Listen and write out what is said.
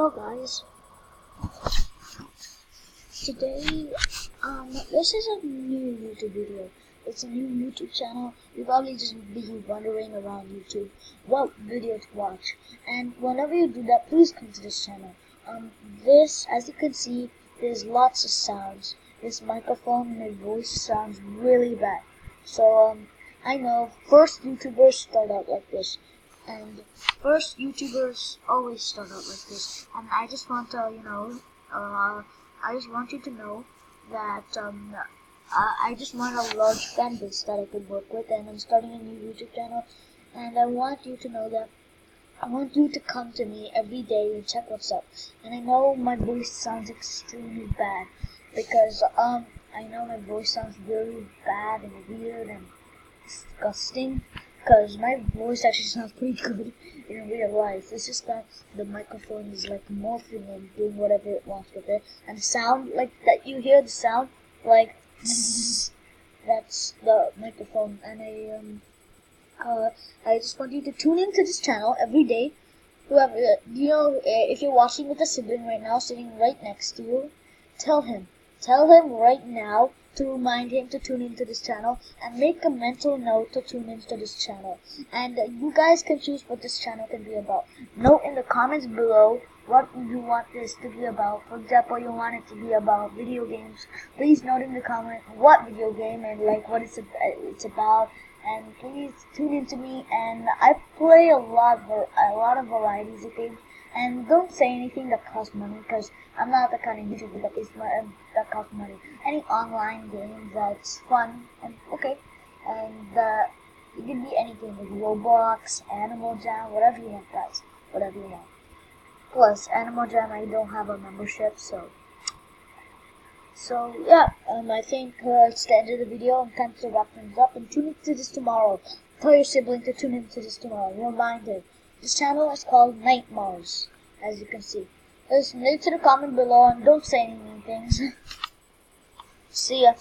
Hello guys, today this is a new YouTube video. It's a new YouTube channel. You probably just be wandering around YouTube what video to watch, and whenever you do that, please come to this channel. This, as you can see, there's lots of sounds. This microphone, my voice sounds really bad. So I know first YouTubers start out like this, and first YouTubers always start out like this. And I just want to, I just want you to know that I just want a large fan base that I could work with, and I'm starting a new YouTube channel, and I want you to know that I want you to come to me every day and check what's up. And I know my voice sounds extremely bad because I know my voice sounds really bad and weird and disgusting, because my voice actually sounds pretty good in real life. It's just that the microphone is like morphing and doing whatever it wants with it, and the sound like that, you hear the sound like that's the microphone. And I just want you to tune into this channel every day. Whoever, if you're watching with a sibling right now sitting right next to you, tell him right now to remind him to tune into this channel, and make a mental note to tune into this channel. And you guys can choose what this channel can be about. Note in the comments below what you want this to be about. For example, you want it to be about video games. Please note in the comment what video game and like what it's about. And please tune into me. And I play a lot of varieties of games. And don't say anything that costs money, because I'm not the kind of YouTuber that costs money. Any online game that's fun and okay, and it can be anything like Roblox, Animal Jam, whatever you want, guys, whatever you want. Plus, Animal Jam, I don't have a membership, so yeah. I think it's the end of the video. I'm time to wrap things up, and tune into this tomorrow. Tell your sibling to tune into this tomorrow. Remind him. This channel is called Nightmars, as you can see. Listen to the comment below and don't say any mean things. See ya.